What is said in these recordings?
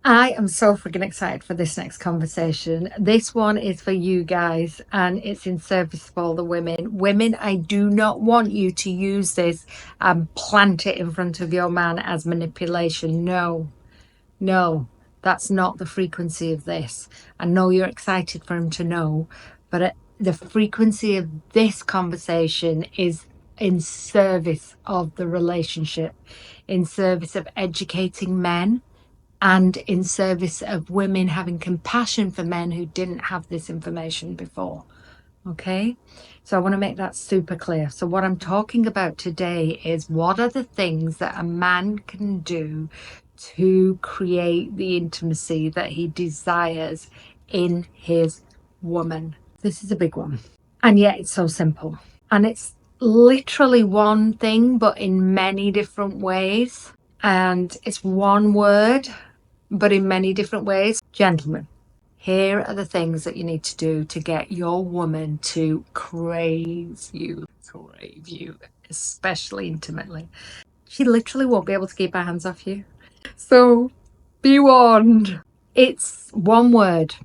I am so freaking excited for this next conversation. This one is for you guys and it's in service of all the women. Women, I do not want you to use this and plant it in front of your man as manipulation. No, no, that's not the frequency of this. I know you're excited for him to know, but the frequency of this conversation is in service of the relationship, in service of educating men, and in service of women having compassion for men who didn't have this information before. Okay, so I want to make that super clear. So what I'm talking about today is what are the things that a man can do to create the intimacy that he desires in his woman. This is a big one, and yet it's so simple, and it's literally one thing but in many different ways, and it's one word but in many different ways. Gentlemen, here are the things that you need to do to get your woman to crave you, especially intimately. She literally won't be able to keep her hands off you. So be warned. It's one word,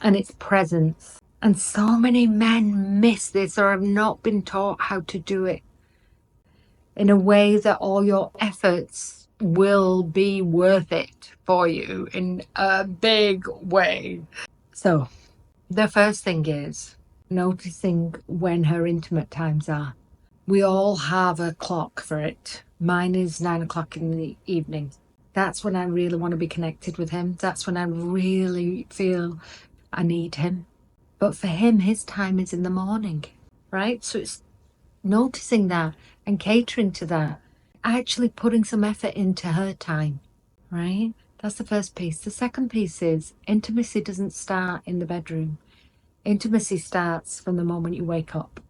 and it's presence. And so many men miss this or have not been taught how to do it in a way that all your efforts will be worth it for you in a big way. So the first thing is noticing when her intimate times are. We all have a clock for it. Mine is 9 o'clock in the evening. That's when I really want to be connected with him. That's when I really feel I need him. But for him, his time is in the morning, right? So it's noticing that and catering to that, actually putting some effort into her time, right? That's the first piece. The second piece is intimacy doesn't start in the bedroom. Intimacy starts from the moment you wake up,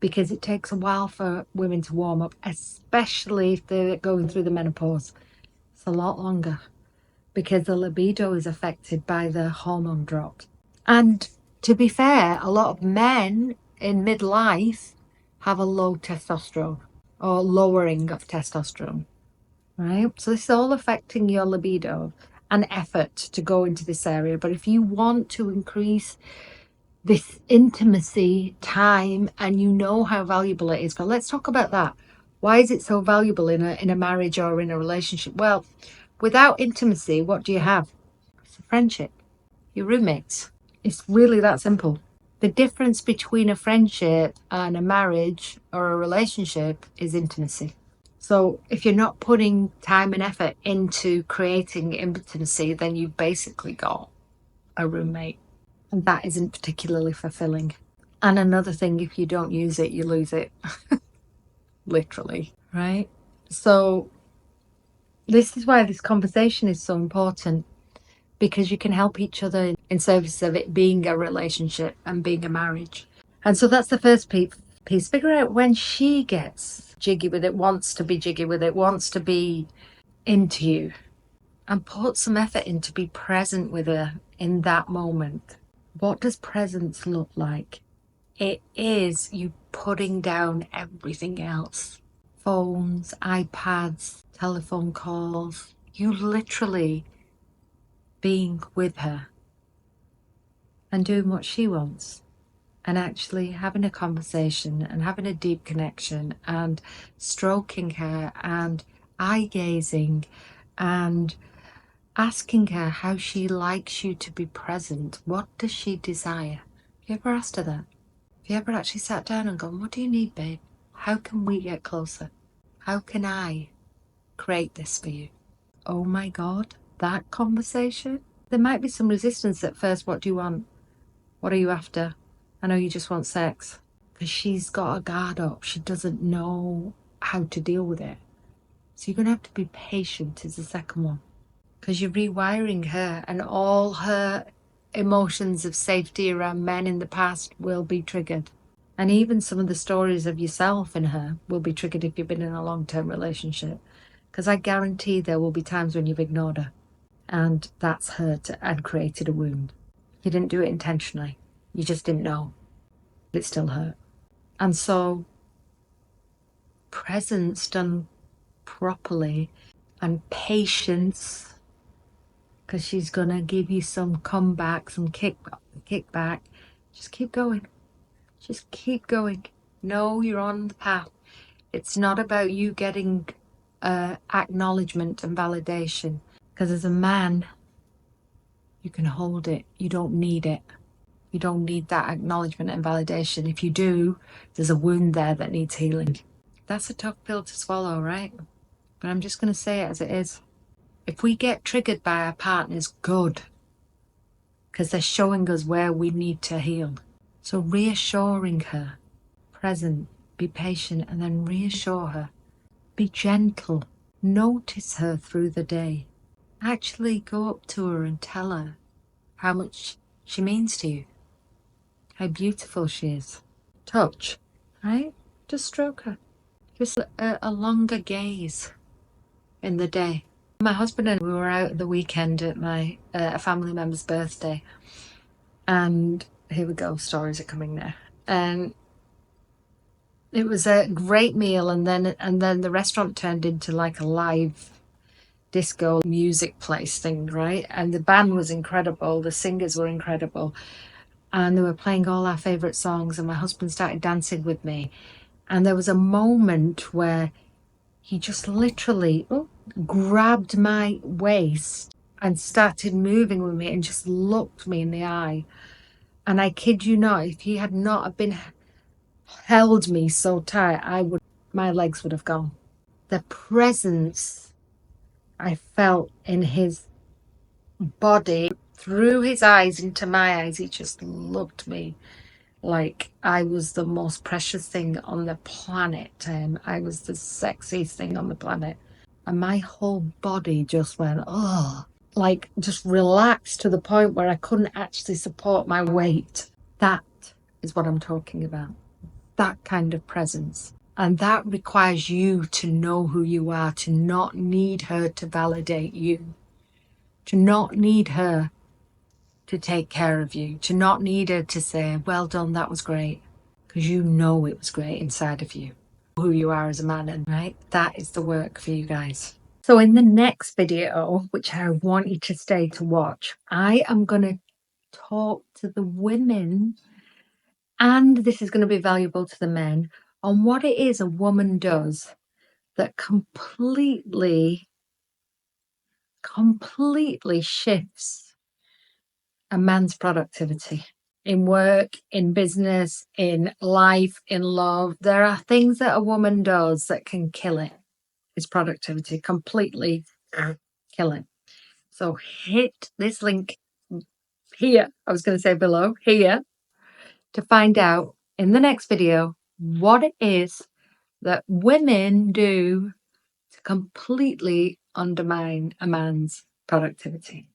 because it takes a while for women to warm up, especially if they're going through the menopause. It's a lot longer because the libido is affected by the hormone drops. And to be fair, a lot of men in midlife have a low testosterone or lowering of testosterone, right? So this is all affecting your libido and effort to go into this area. But if you want to increase this intimacy time and you know how valuable it is, but let's talk about that. Why is it so valuable in a marriage or in a relationship? Well, without intimacy, what do you have? It's a friendship, your roommates. It's really that simple. The difference between a friendship and a marriage or a relationship is intimacy. So if you're not putting time and effort into creating intimacy, then you've basically got a roommate, and that isn't particularly fulfilling. And another thing, if you don't use it, you lose it. Literally, right? So this is why this conversation is so important, because you can help each other in service of it being a relationship and being a marriage. And so that's the first piece. Figure out when she gets jiggy with it, wants to be jiggy with it, wants to be into you, and put some effort in to be present with her in that moment. What does presence look like? It is you putting down everything else. Phones, iPads, telephone calls. You literally being with her and doing what she wants, and actually having a conversation and having a deep connection and stroking her and eye gazing and asking her how she likes you to be present. What does she desire? Have you ever asked her that? Have you ever actually sat down and gone, what do you need, babe? How can we get closer? How can I create this for you? Oh my God, that conversation. There might be some resistance at first. What do you want? What are you after? I know you just want sex. Because she's got a guard up. She doesn't know how to deal with it. So you're going to have to be patient is the second one. Because you're rewiring her, and all her emotions of safety around men in the past will be triggered. And even some of the stories of yourself and her will be triggered if you've been in a long-term relationship. Because I guarantee there will be times when you've ignored her, and that's hurt and created a wound. You didn't do it intentionally. You just didn't know. It still hurt. And so presence done properly and patience because she's going to give you some comeback, some kickback. Just keep going. Just keep going. Know you're on the path. It's not about you getting acknowledgement and validation, because as a man, you can hold it. You don't need it. You don't need that acknowledgement and validation. If you do, there's a wound there that needs healing. That's a tough pill to swallow, right? But I'm just going to say it as it is. If we get triggered by our partners, good, because they're showing us where we need to heal. So reassuring her, present, be patient, and then reassure her. Be gentle. Notice her through the day. Actually go up to her and tell her how much she means to you, how beautiful she is. Touch, right? Just stroke her. Just a longer gaze in the day. My husband and we were out the weekend at my a family member's birthday, and here we go, stories are coming now. And it was a great meal, and then the restaurant turned into like a live disco music place thing, right? And the band was incredible, the singers were incredible, and they were playing all our favorite songs, and my husband started dancing with me. And there was a moment where he just literally grabbed my waist and started moving with me and just looked me in the eye. And I kid you not, if he had not been held me so tight, my legs would have gone. The presence I felt in his body, through his eyes into my eyes, he just looked me like I was the most precious thing on the planet. I was the sexiest thing on the planet. And my whole body just went, oh, like just relaxed to the point where I couldn't actually support my weight. That is what I'm talking about. That kind of presence. And that requires you to know who you are, to not need her to validate you, to not need her to take care of you, to not need her to say, well done, that was great, because you know it was great inside of you, who you are as a man, and right, that is the work for you guys. So in the next video, which I want you to stay to watch, I am going to talk to the women, and this is going to be valuable to the men, on what it is a woman does that completely shifts a man's productivity in work, in business, in life, in love. There are things that a woman does that can kill it. It's productivity, completely kill it. So hit this link here, I was going to say below, here, to find out in the next video what it is that women do to completely undermine a man's productivity.